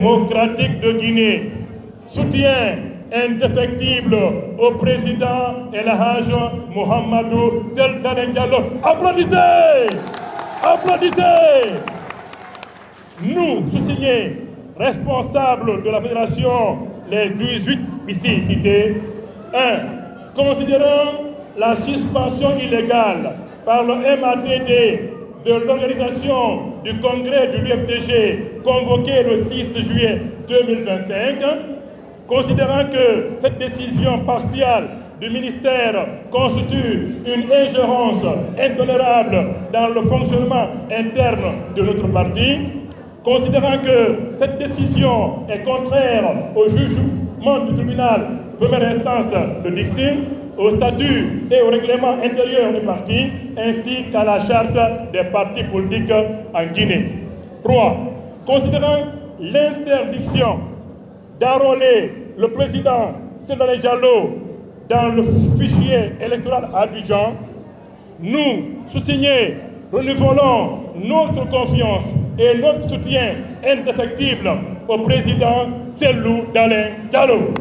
démocratique de Guinée, soutien indéfectible au président El Hadj Mohamedou Dalein Diallo. Applaudissez! Applaudissez! Nous, sous-signés, responsables de la fédération, les 18 ici cités, 1. Considérant la suspension illégale par le MATD de l'organisation du congrès de l'UFDG convoqué le 6 juillet 2025, considérant que cette décision partiale du ministère constitue une ingérence intolérable dans le fonctionnement interne de notre parti, considérant que cette décision est contraire au jugement du tribunal de première instance de Dixine, au statut et au règlement intérieur du parti, ainsi qu'à la charte des partis politiques en Guinée. 3. Considérant l'interdiction d'enrôler le président Dalein Diallo dans le fichier électoral à Abidjan, nous, sous-signés, renouvelons notre confiance et notre soutien indéfectible au président Cellou Dalein Diallo.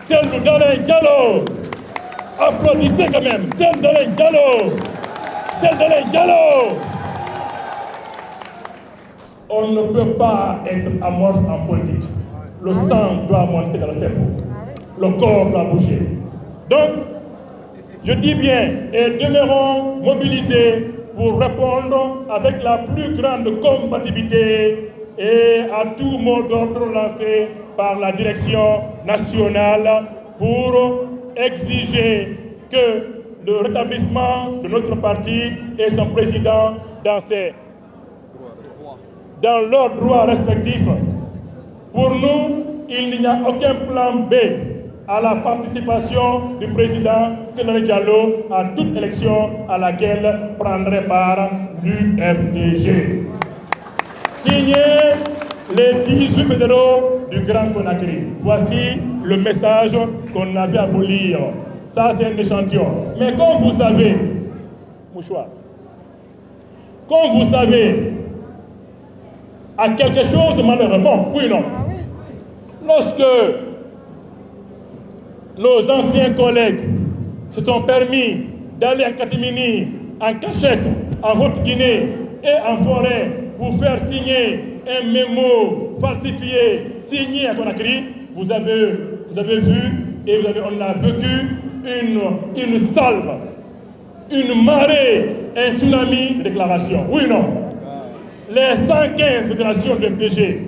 Cellou Dalein Diallo! Applaudissez quand même! Cellou Dalein Diallo! Cellou Dalein Diallo! On ne peut pas être amorphe en politique. Le sang doit monter dans le cerveau. Le corps doit bouger. Donc, je dis bien, et demeurons mobilisés pour répondre avec la plus grande compatibilité et à tout mot d'ordre lancé par la direction nationale pour exiger que le rétablissement de notre parti et son président dans leurs droits respectifs. Pour nous, il n'y a aucun plan B à la participation du président Dalein Diallo à toute élection à laquelle prendrait part l'UFDG. Signé les 18 fédéraux du Grand Conakry. Voici le message qu'on avait à vous lire. Ça, c'est un échantillon. Mais comme vous savez, mouchoir, comme vous savez, à quelque chose malheureusement, oui ou non, lorsque nos anciens collègues se sont permis d'aller en catimini, en cachette, en Haute-Guinée et en forêt pour faire signer un mémo falsifié, signé à Conakry, vous avez vu et on a vécu une salve, une marée, un tsunami de déclarations. Oui ou non? Les 115 fédérations de FDG,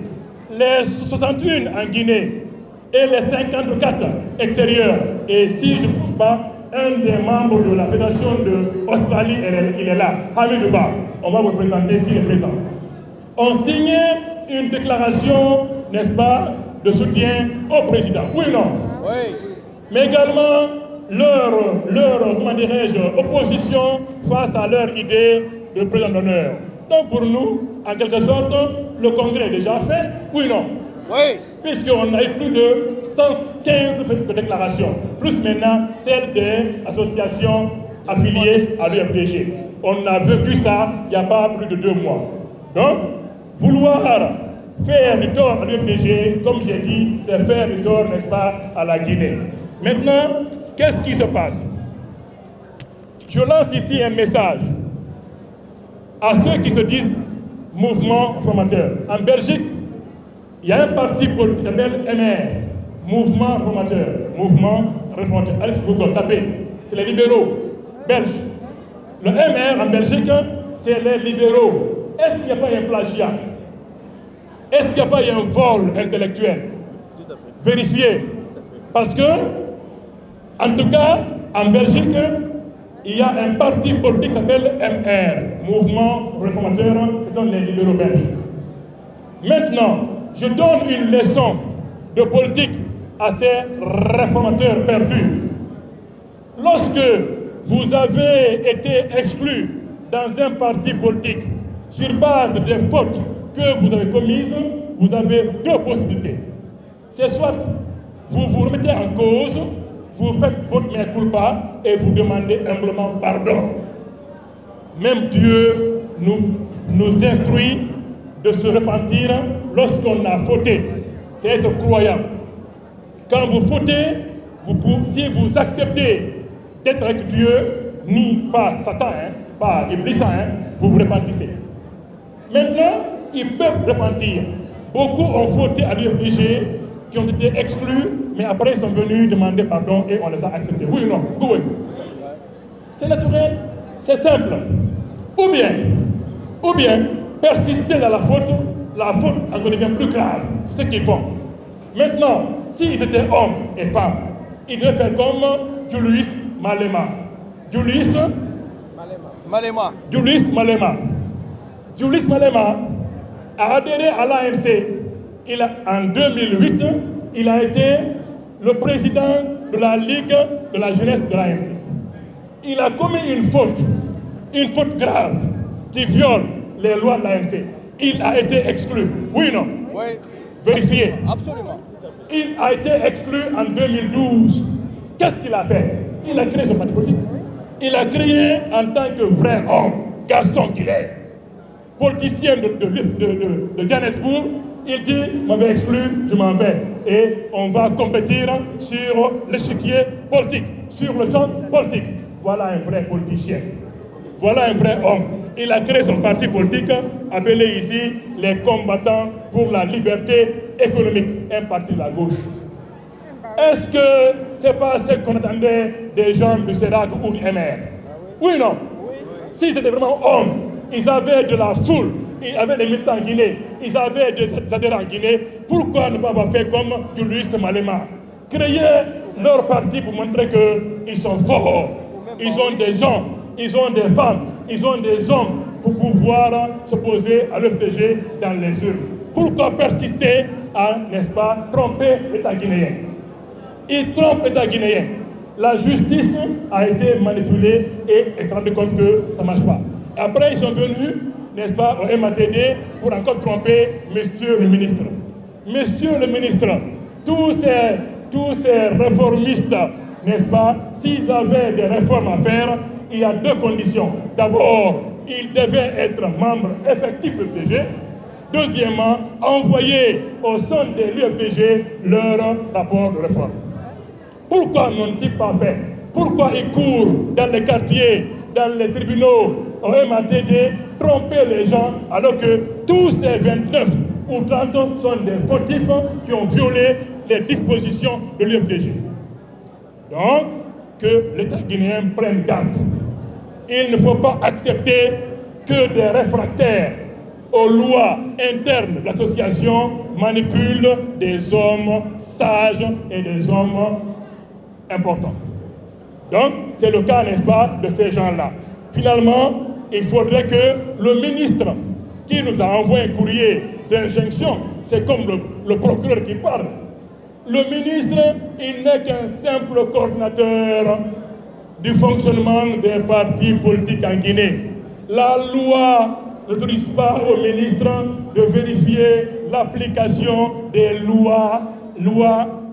les 61 en Guinée et les 54 extérieures. Et si je ne me trompe pas, un des membres de la fédération d'Australie, il est là, Hamidou Ba. On va vous présenter s'il est présent. On signé une déclaration, n'est-ce pas, de soutien au président. Oui ou non? Oui. Mais également leur comment dirais-je, opposition face à leur idée de président d'honneur. Donc pour nous, en quelque sorte, le congrès est déjà fait, oui ou non? Oui. Puisqu'on a eu plus de 115 déclarations, plus maintenant celles des associations affiliées à l'UFDG. On a vécu ça il n'y a pas plus de 2 mois. Donc, vouloir faire du tort à l'UFDG, comme j'ai dit, c'est faire du tort, n'est-ce pas, à la Guinée. Maintenant, qu'est-ce qui se passe? Je lance ici un message à ceux qui se disent mouvement formateur. En Belgique, il y a un parti politique qui s'appelle MR, Mouvement Formateur. Mouvement Réformateur. Allez sur Google, tapez. C'est les libéraux belges. Le MR en Belgique, c'est les libéraux. Est-ce qu'il n'y a pas un plagiat? Est-ce qu'il n'y a pas un vol intellectuel? Vérifiez. Parce que, en tout cas, en Belgique, il y a un parti politique qui s'appelle MR, Mouvement Réformateur, ce sont les libéraux belges. Maintenant, je donne une leçon de politique à ces réformateurs perdus. Lorsque vous avez été exclu dans un parti politique sur base des fautes que vous avez commises, vous avez 2 possibilités. C'est soit vous vous remettez en cause, vous faites votre mea culpa et vous demandez humblement pardon. Même Dieu nous instruit de se repentir lorsqu'on a fauté, c'est être croyant. Quand vous fautez, si vous acceptez d'être avec Dieu, ni pas Satan, pas Iblis, vous vous repentissez. Maintenant, ils peuvent repentir. Beaucoup ont fauté à l'UFDG, qui ont été exclus, mais après ils sont venus demander pardon et on les a acceptés. Oui ou non? Oui. C'est naturel, c'est simple. Ou bien, persister dans la faute en devient plus grave. C'est ce qu'ils font. Maintenant, s'ils étaient hommes et femmes, ils devaient faire comme Julius Malema. Julius Malema a adhéré à l'ANC. En 2008, il a été le président de la Ligue de la jeunesse de l'ANC. Il a commis une faute grave, qui viole les lois de l'ANC. Il a été exclu. Oui ou non? Oui. Vérifiez. Absolument. Il a été exclu en 2012. Qu'est-ce qu'il a fait? Il a créé son parti politique. Il a créé en tant que vrai homme, garçon qu'il est, politicien de Johannesburg. Il dit, m'avait exclu, je m'en vais. Et on va compétir sur l'échiquier politique, sur le champ politique. Voilà un vrai politicien. Voilà un vrai homme. Il a créé son parti politique, appelé ici les combattants pour la liberté économique, un parti de la gauche. Est-ce que ce n'est pas ce qu'on attendait des gens du CEDAC ou du MR? Oui ou non? S'ils étaient vraiment hommes, ils avaient de la foule, ils avaient des militants en Guinée, ils avaient des adhérents en Guinée, pourquoi ne pas avoir fait comme Julius Malema? Créer leur parti pour montrer qu'ils sont forts. Ils ont des gens, ils ont des femmes, ils ont des hommes pour pouvoir s'opposer à l'UFDG dans les urnes. Pourquoi persister à, n'est-ce pas, tromper l'État guinéen? Ils trompent l'État guinéen. La justice a été manipulée et ils se sont rendus compte que ça ne marche pas. Et après, ils sont venus, n'est-ce pas, au MATD pour encore tromper Monsieur le ministre. Monsieur le ministre, tous ces réformistes, n'est-ce pas, s'ils avaient des réformes à faire, il y a deux conditions. D'abord, ils devaient être membres effectifs de l'UFDG. Deuxièmement, envoyer au sein de l'UFDG leur rapport de réforme. Pourquoi n'ont-ils pas fait? Pourquoi ils courent dans les quartiers, dans les tribunaux, au MATD, tromper les gens, alors que tous ces 29 ou 30 sont des fautifs qui ont violé les dispositions de l'UFDG? Donc, que l'État guinéen prenne garde. Il ne faut pas accepter que des réfractaires aux lois internes de l'association manipulent des hommes sages et des hommes importants. Donc, c'est le cas, n'est-ce pas, de ces gens-là. Finalement, il faudrait que le ministre qui nous a envoyé un courrier d'injonction, c'est comme le procureur qui parle. Le ministre, il n'est qu'un simple coordinateur du fonctionnement des partis politiques en Guinée. La loi n'autorise pas au ministre de vérifier l'application des lois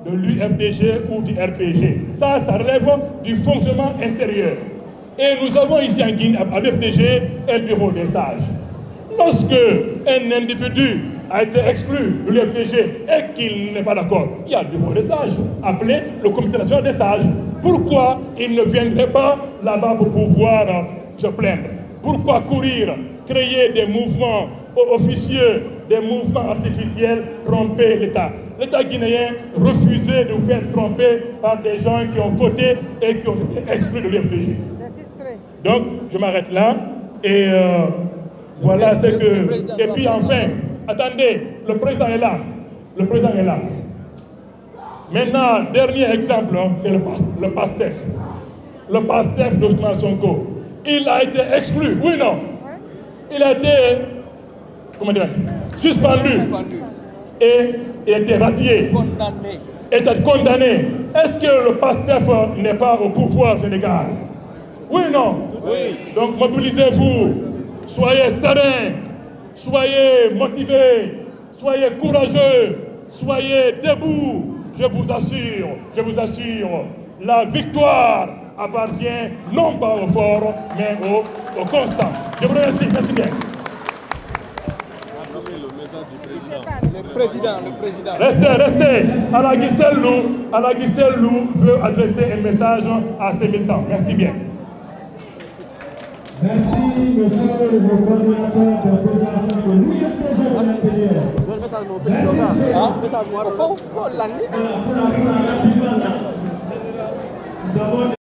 de l'UFDG ou du RPG. Ça relève du fonctionnement intérieur. Et nous avons ici en Guinée, à l'UFDG, un bureau des sages. Lorsque un individu a été exclu de l'UFDG et qu'il n'est pas d'accord, il y a le bureau des sages, appelé le comité national des sages. Pourquoi il ne viendrait pas là-bas pour pouvoir se plaindre? Pourquoi courir, créer des mouvements officieux, des mouvements artificiels, tromper l'État? L'État guinéen refusait de vous faire tromper par des gens qui ont voté et qui ont été exclus de l'UFDG. Donc, je m'arrête là et voilà ce que... Et puis enfin, attendez, le président est là. Le président est là. Maintenant, dernier exemple, c'est le PASTEF. Le PASTEF d'Ousmane Sonko. Il a été exclu, oui ou non? Il a été, comment dire, suspendu. Et il a été radié. Condamné. Il a été condamné. Est-ce que le PASTEF n'est pas au pouvoir au Sénégal? Oui ou non? Oui. Donc mobilisez-vous. Soyez sereins. Soyez motivés. Soyez courageux. Soyez debout. Je vous assure, la victoire appartient non pas au fort, mais au constant. Je vous remercie. Merci bien. président. Restez. Alagui Sellou veut adresser un message à ses militants. Merci bien. Merci, monsieur le coordinateur de la fédération de l'UFPG de l'intérieur. Merci, monsieur.